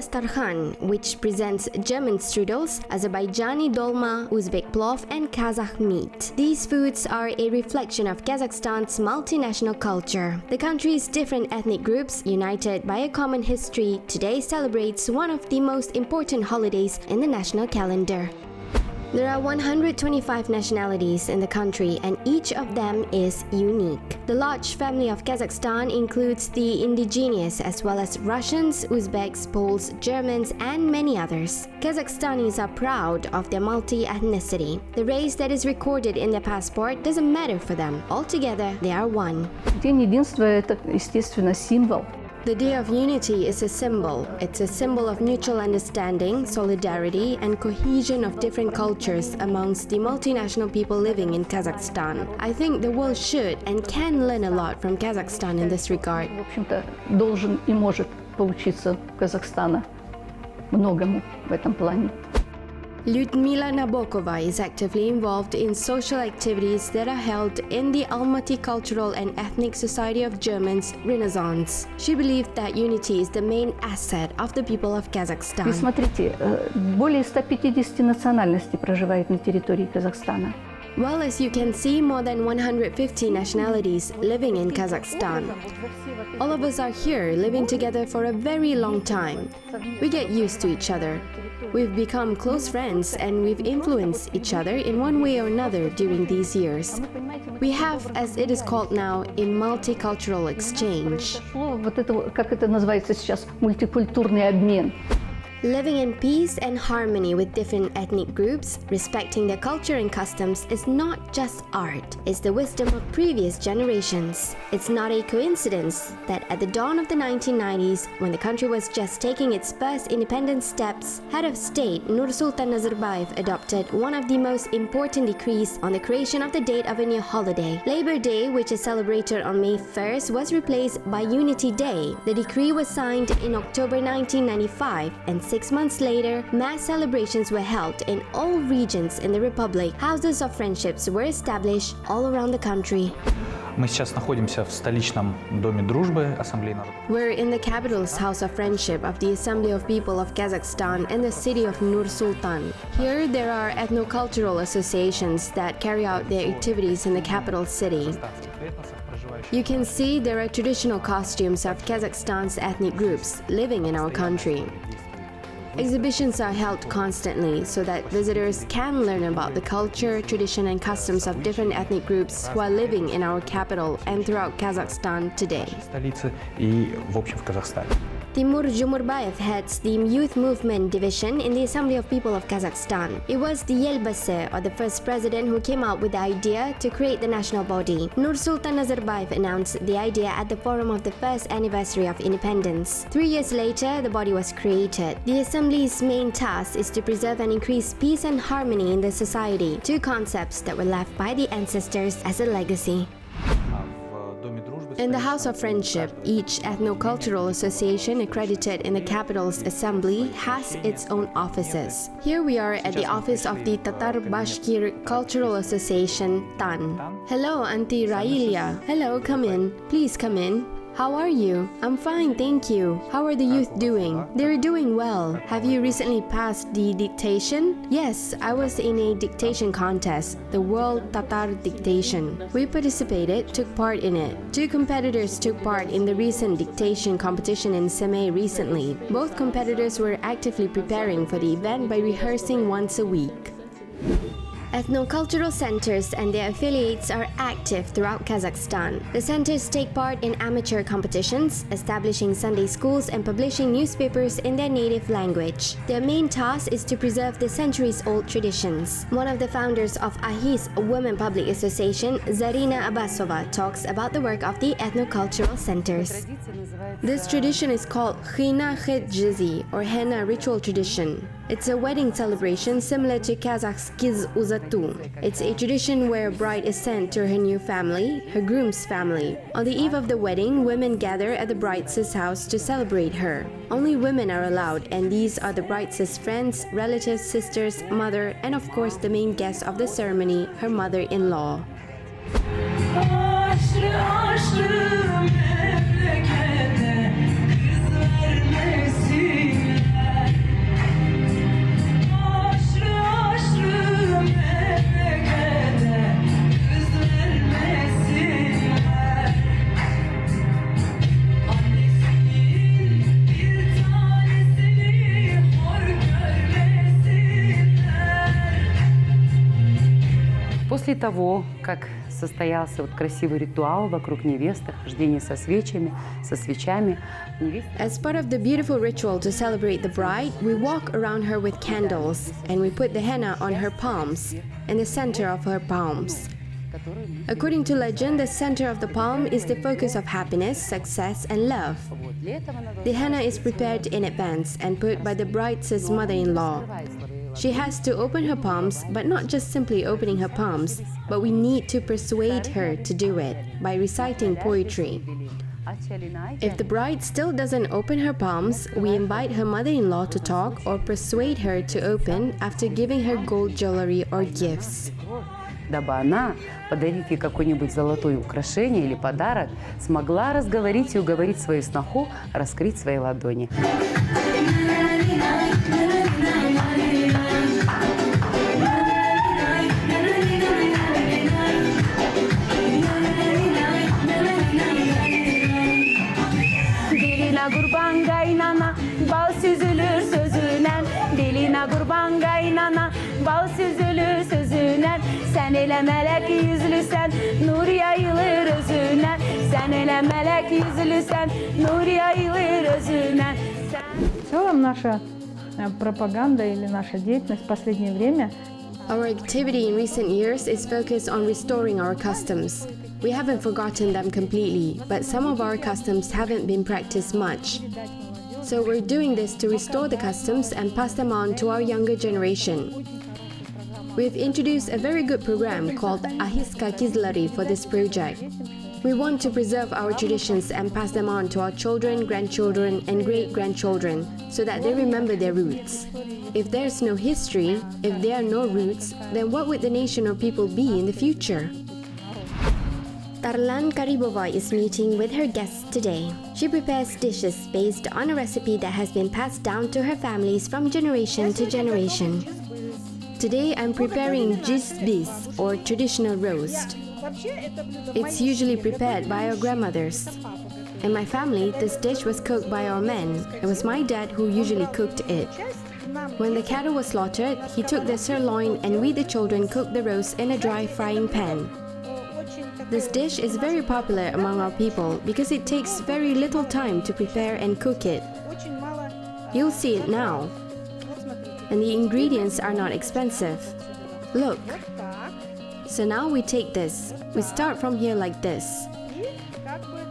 dastarkhan, which presents German strudels, Azerbaijani dolma, Uzbek plov, and Kazakh meat. These foods are a reflection of Kazakhstan's multinational culture. The country's different ethnic groups, united by a common history, today celebrates one of the most important holidays in the national calendar. There are 125 nationalities in the country, and each of them is unique. The large family of Kazakhstan includes the indigenous as well as Russians, Uzbeks, Poles, Germans, and many others. Kazakhstanis are proud of their multi-ethnicity. The race that is recorded in their passport doesn't matter for them. Altogether, they are one. День единства – это, естественно, символ. The Day of Unity is a symbol. It's a symbol of mutual understanding, solidarity, and cohesion of different cultures amongst the multinational people living in Kazakhstan. I think the world should and can learn a lot from Kazakhstan in this regard. В общем-то, должен и может поучиться Казахстана многому в этом плане. Lyudmila Nabokova is actively involved in social activities that are held in the Almaty Cultural and Ethnic Society of Germans Renaissance. She believed that unity is the main asset of the people of Kazakhstan. Вы смотрите, более 150 национальностей проживает на территории Казахстана. Well, as you can see, more than 150 nationalities living in Kazakhstan. All of us are here, living together for a very long time. We get used to each other. We've become close friends and we've influenced each other in one way or another during these years. We have, as it is called now, a multicultural exchange. Вот это, как это называется сейчас, мультикультурный обмен. Living in peace and harmony with different ethnic groups, respecting their culture and customs is not just art, it's the wisdom of previous generations. It's not a coincidence that at the dawn of the 1990s, when the country was just taking its first independent steps, head of state Nursultan Nazarbayev adopted one of the most important decrees on the creation of the date of a new holiday. Labor Day, which is celebrated on May 1st, was replaced by Unity Day. The decree was signed in October 1995, and 6 months later, mass celebrations were held in all regions in the Republic. Houses of friendships were established all around the country. Мы сейчас находимся в столичном доме дружбы Ассамблеи народов. We're in the capital's House of Friendship of the Assembly of People of Kazakhstan in the city of Nur Sultan. Here, there are ethno-cultural associations that carry out their activities in the capital city. You can see there are traditional costumes of Kazakhstan's ethnic groups living in our country. Exhibitions are held constantly so that visitors can learn about the culture, tradition, and customs of different ethnic groups who are living in our capital and throughout Kazakhstan today. Столицы и в общем в Казахстане. Timur Jumurbayev heads the Youth Movement Division in the Assembly of People of Kazakhstan. It was the Yelbase, or the first president, who came up with the idea to create the national body. Nursultan Nazarbayev announced the idea at the forum of the first anniversary of independence. 3 years later, the body was created. The Assembly's main task is to preserve and increase peace and harmony in the society, two concepts that were left by the ancestors as a legacy. In the House of Friendship, each ethno-cultural association accredited in the capital's assembly has its own offices. Here we are at the office of the Tatar Bashkir Cultural Association, TAN. Hello, Auntie Railia. Hello, come in. Please come in. How are you? I'm fine, thank you. How are the youth doing? They're doing well. Have you recently passed the dictation? Yes, I was in a dictation contest, the World Tatar Dictation. We participated, took part in it. 2 competitors took part in the recent dictation competition in Semey recently. Both competitors were actively preparing for the event by rehearsing once a week. Ethno-cultural centers and their affiliates are active throughout Kazakhstan. The centers take part in amateur competitions, establishing Sunday schools and publishing newspapers in their native language. Their main task is to preserve the centuries-old traditions. One of the founders of AHIS Women Public Association, Zarina Abbasova, talks about the work of the ethno-cultural centers. This tradition is called Khina Khedjizi, or henna ritual tradition. It's a wedding celebration similar to Kazakh's Giz Uzatu. It's a tradition where a bride is sent to her new family, her groom's family. On the eve of the wedding, women gather at the bride's house to celebrate her. Only women are allowed, and these are the bride's friends, relatives, sisters, mother, and of course the main guest of the ceremony, her mother-in-law. После того, как состоялся вот красивый ритуал вокруг невесты, хождение со свечами, со свечами, невеста... As part of the beautiful ritual to celebrate the bride, we walk around her with candles, and we put the henna on her palms, in the center of her palms. According to legend, the center of the palm is the focus of happiness, success, and love. The henna is prepared in advance and put by the bride's mother-in-law. She has to open her palms, but not just simply opening her palms, but we need to persuade her to do it by reciting poetry. If the bride still doesn't open her palms, we invite her mother-in-law to talk or persuade her to open after giving her gold jewelry or gifts. Дабы она, подарив ей какое-нибудь золотое украшение или подарок, смогла разговорить и уговорить свою сноху раскрыть свои ладони. Diline kurban kaynana, bal süzülür sözünen. Diline kurban kaynana, bal süzülür sözünen. Sen elə melek yüzlüsen, nur yayılır özünen. Sen elə melek yüzlüsen, nur yayılır özünen. В целом наша пропаганда или наша деятельность в последнее время Our activity in recent years is focused on restoring our customs. We haven't forgotten them completely, but some of our customs haven't been practiced much. So we're doing this to restore the customs and pass them on to our younger generation. We've introduced a very good program called Ahiska Kizlari for this project. We want to preserve our traditions and pass them on to our children, grandchildren, and great-grandchildren so that they remember their roots. If there's no history, if there are no roots, then what would the nation or people be in the future? Tarlan Karibova is meeting with her guests today. She prepares dishes based on a recipe that has been passed down to her families from generation to generation. Today I'm preparing jizbis, or traditional roast. It's usually prepared by our grandmothers. In my family, this dish was cooked by our men. It was my dad who usually cooked it. When the cattle was slaughtered, he took the sirloin and we the children cooked the roast in a dry frying pan. This dish is very popular among our people because it takes very little time to prepare and cook it. You'll see it now. And the ingredients are not expensive. Look. So now we take this. We start from here like this.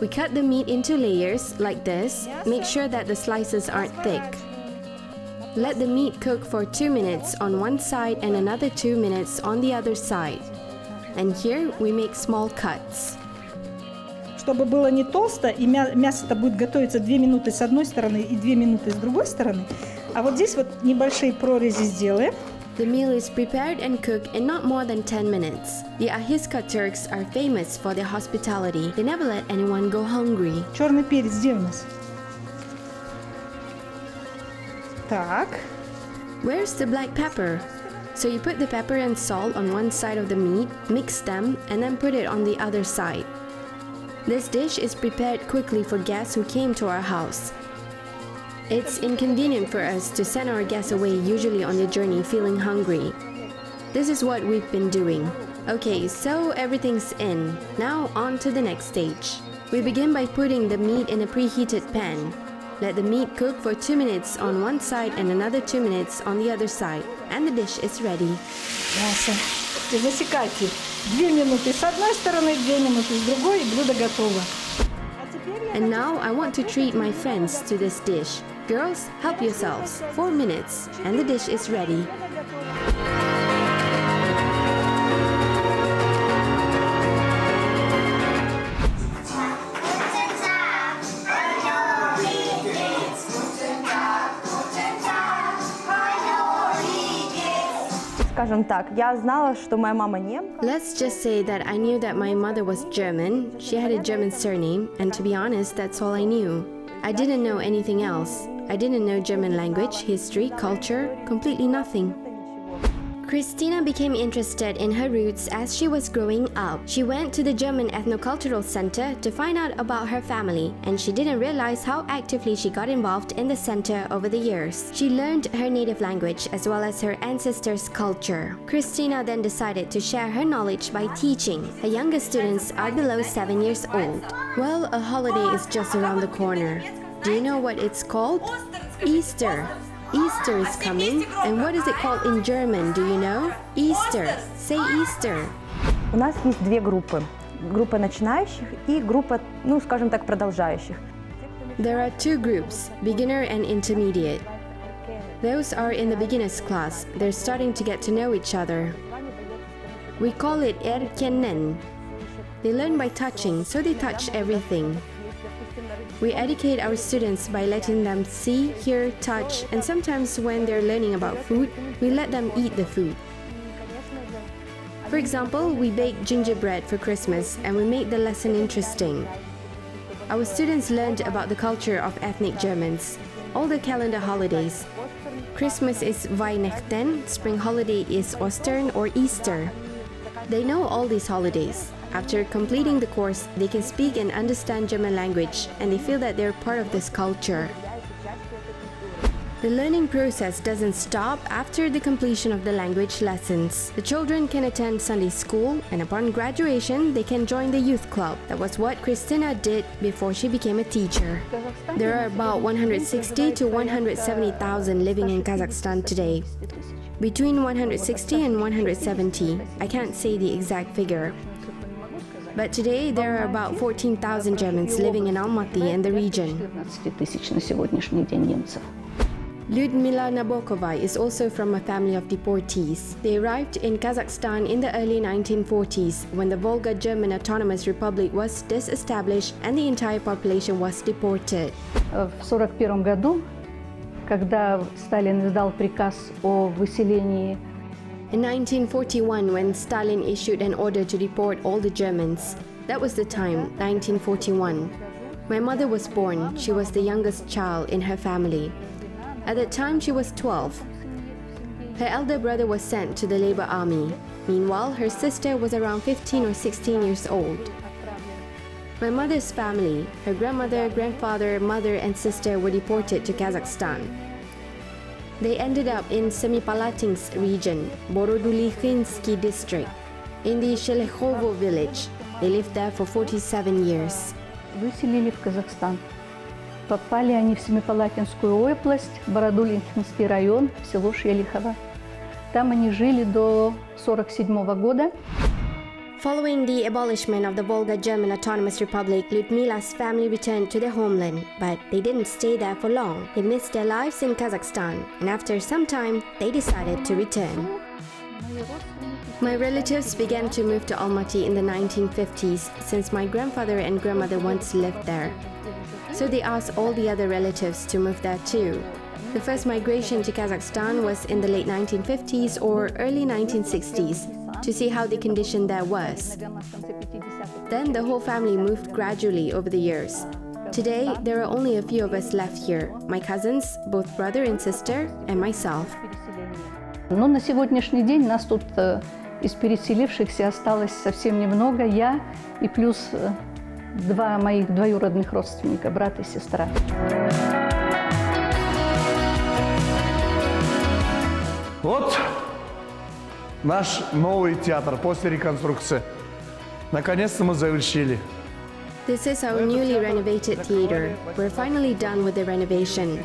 We cut the meat into layers like this. Make sure that the slices aren't thick. Let the meat cook for 2 minutes on one side and another 2 minutes on the other side. And here we make small cuts. Чтобы было не толсто, и мясо-то будет готовиться 2 минуты с одной стороны и 2 минуты с другой стороны. А вот здесь вот небольшие прорези сделаем. The meal is prepared and cooked in not more than 10 minutes. The Ahiska Turks are famous for their hospitality. They never let anyone go hungry. Черный перец где у нас? Так. Where's the black pepper? So you put the pepper and salt on one side of the meat, mix them, and then put it on the other side. This dish is prepared quickly for guests who came to our house. It's inconvenient for us to send our guests away usually on the journey feeling hungry. This is what we've been doing. Okay, so everything's in. Now on to the next stage. We begin by putting the meat in a preheated pan. Let the meat cook for 2 minutes on one side and another 2 minutes on the other side. And the dish is ready. Мясо. И засекайте. 2 минуты с одной стороны, 2 минуты с другой, и блюдо готово. And now I want to treat my friends to this dish. Girls, help yourselves. 4 minutes, and the dish is ready. Скажем так, я знала, что моя мама немка. Let's just say that I knew that my mother was German. She had a German surname, and to be honest, that's all I knew. I didn't know anything else. I didn't know German language, history, culture, completely nothing. Christina became interested in her roots as she was growing up. She went to the German Ethnocultural Center to find out about her family, and she didn't realize how actively she got involved in the center over the years. She learned her native language as well as her ancestors' culture. Christina then decided to share her knowledge by teaching. Her youngest students are below 7 years old. Well, a holiday is just around the corner. Do you know what it's called? Easter. Easter is coming. And what is it called in German, do you know? Easter. Say Easter. У нас есть две группы. Группа начинающих и группа, ну, скажем так, продолжающих. There are two groups, beginner and intermediate. Those are in the beginner's class. They're starting to get to know each other. We call it erkennen. They learn by touching, so they touch everything. We educate our students by letting them see, hear, touch, and sometimes when they're learning about food, we let them eat the food. For example, we bake gingerbread for Christmas and we make the lesson interesting. Our students learned about the culture of ethnic Germans, all the calendar holidays. Christmas is Weihnachten, spring holiday is Ostern or Easter. They know all these holidays. After completing the course, they can speak and understand German language, and they feel that they're part of this culture. The learning process doesn't stop after the completion of the language lessons. The children can attend Sunday school, and upon graduation, they can join the youth club. That was what Christina did before she became a teacher. There are about 160 to 170,000 living in Kazakhstan today. Between 160 and 170, I can't say the exact figure. But today, there are about 14,000 Germans living in Almaty and the region. Lyudmila Nabokova is also from a family of deportees. They arrived in Kazakhstan in the early 1940s when the Volga German Autonomous Republic was disestablished and the entire population was deported. В 1941 году, когда Сталин издал приказ о выселении. In 1941, when Stalin issued an order to deport all the Germans, that was the time, 1941. My mother was born. She was the youngest child in her family. At that time, she was 12. Her elder brother was sent to the labor army. Meanwhile, her sister was around 15 or 16 years old. My mother's family, her grandmother, grandfather, mother, and sister were deported to Kazakhstan. They ended up in Semipalatinsk region, Borodulikhinsky district, in the Shelekhovo village. They lived there for 47 years. Выселили в Казахстан. Попали они в Семипалатинскую область, Бородулинский район, в село Шелихово. Там они жили до 1947 года. Following the abolishment of the Volga German Autonomous Republic, Lyudmila's family returned to their homeland, but they didn't stay there for long. They missed their lives in Kazakhstan, and after some time, they decided to return. My relatives began to move to Almaty in the 1950s, since my grandfather and grandmother once lived there. So they asked all the other relatives to move there too. The first migration to Kazakhstan was in the late 1950s or early 1960s, to see how the condition there was. Then the whole family moved gradually over the years. Today, there are only a few of us left here, my cousins, both brother and sister, and myself. Но на сегодняшний день нас тут из переселившихся осталось совсем немного, я и плюс два моих двоюродных родственника, брат и сестра. Вот наш новый театр после реконструкции. Наконец-то мы завершили. This is our newly renovated theater. We're finally done with the renovation.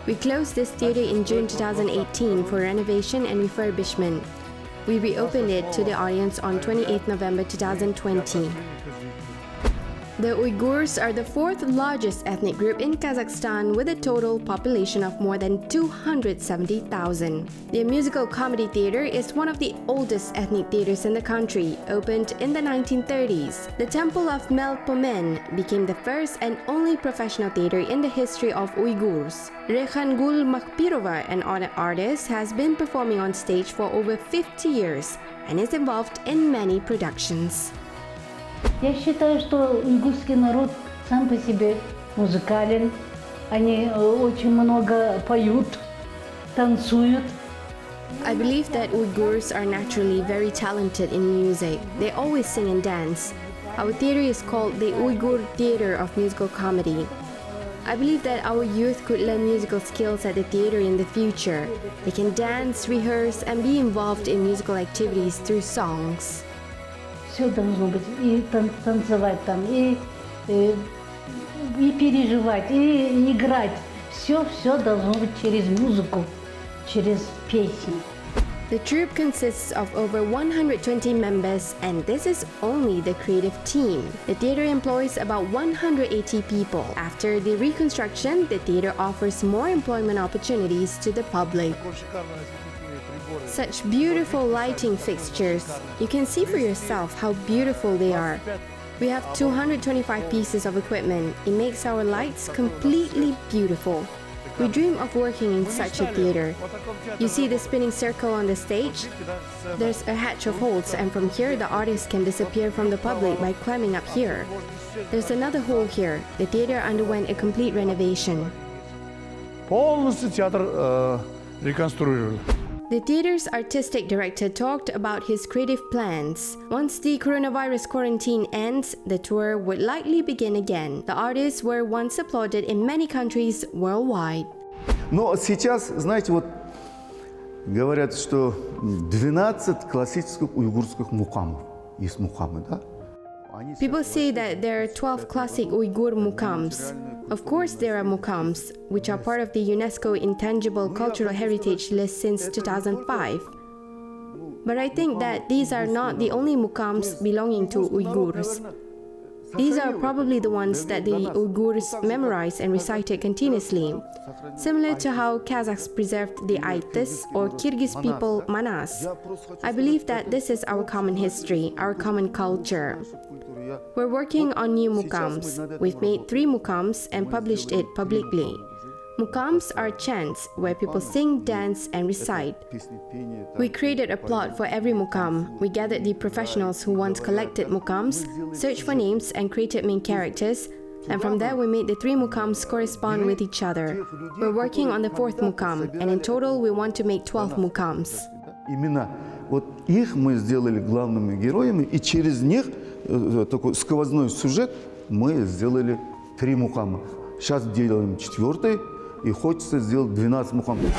We closed this theater in June 2018 for renovation and refurbishment. We reopened it to the audience on 28 November 2020. The Uyghurs are the fourth largest ethnic group in Kazakhstan with a total population of more than 270,000. Their musical comedy theater is one of the oldest ethnic theaters in the country, opened in the 1930s. The Temple of Melpomen became the first and only professional theater in the history of Uyghurs. Rekhangul Makhpirova, an artist, has been performing on stage for over 50 years and is involved in many productions. Я считаю, что уйгурский народ сам по себе музыкален. Они очень много поют, танцуют. I believe that Uyghurs are naturally very talented in music. They always sing and dance. Our theater is called the Uyghur Theater of Musical Comedy. I believe that our youth could learn musical skills at the theater in the future. They can dance, rehearse, and be involved in musical activities through songs. Все должно быть, и танцевать там, и переживать, и играть. Все должно быть через музыку, через песни. The troupe consists of over 120 members, and this is only the creative team. The theater employs about 180 people. After the reconstruction, the theater offers more employment opportunities to the public. Such beautiful lighting fixtures. You can see for yourself how beautiful they are. We have 225 pieces of equipment. It makes our lights completely beautiful. We dream of working in such a theater. You see the spinning circle on the stage? There's a hatch of holes, and from here the artist can disappear from the public by climbing up here. There's another hole here. The theater underwent a complete renovation. Полностью театр реконструировали. The theater's artistic director talked about his creative plans. Once the coronavirus quarantine ends, the tour would likely begin again. The artists were once applauded in many countries worldwide. Но сейчас, знаете, вот говорят, что 12 классических уйгурских мукамов. Есть мукамы, да? People say that there are 12 classic Uyghur mukams. Of course there are mukams, which are part of the UNESCO Intangible Cultural Heritage List since 2005. But I think that these are not the only mukams belonging to Uyghurs. These are probably the ones that the Uyghurs memorized and recited continuously, similar to how Kazakhs preserved the Aitis or Kyrgyz people Manas. I believe that this is our common history, our common culture. We're working on new mukams. We've made 3 mukams and published it publicly. Mukams are chants where people sing, dance, and recite. We created a plot for every mukam. We gathered the professionals who once collected mukams, searched for names, and created main characters. And from there, we made the 3 mukams correspond with each other. We're working on the 4th mukam, and in total, we want to make 12 mukams. Именно вот их мы сделали главными героями, и через них такой сквозной сюжет мы сделали 3 мукама. Сейчас делаем 4-й, и хочется сделать 12 мукамов.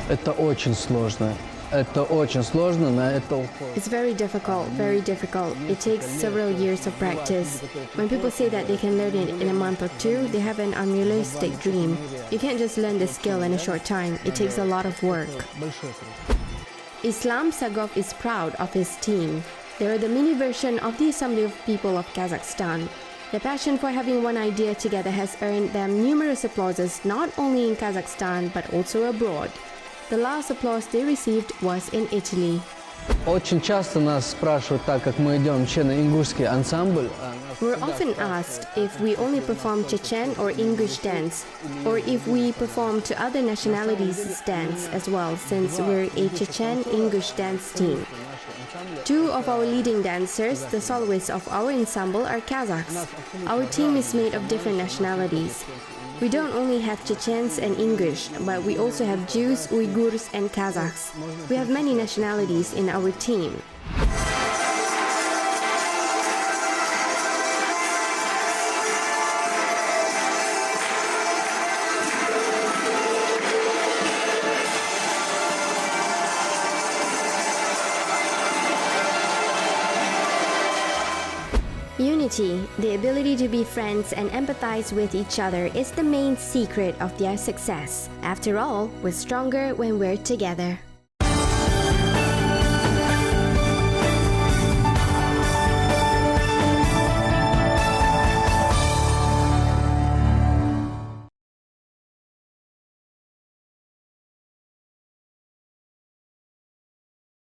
Это очень сложно. Это очень сложно, на это уходит. It's very difficult. It takes several years of practice. When people say that they can learn it in a month or 2, they have an unrealistic dream. You can't just learn the skill in a short time. It takes a lot of work. Islam Sagov is proud of his team. They are the mini version of the Assembly of People of Kazakhstan. Their passion for having one idea together has earned them numerous applauses not only in Kazakhstan but also abroad. The last applause they received was in Italy. Очень часто нас спрашивают, так как мы идем чечено-ингушский ансамбль. We're often asked if we only perform Chechen or English dance, or if we perform to other nationalities' dance as well, since we're a Chechen-English dance team. 2 of our leading dancers, the soloists of our ensemble, are Kazakhs. Our team is made of different nationalities. We don't only have Chechens and English, but we also have Jews, Uyghurs, and Kazakhs. We have many nationalities in our team. Unity, the ability to be friends and empathize with each other, is the main secret of their success. After all, we're stronger when we're together.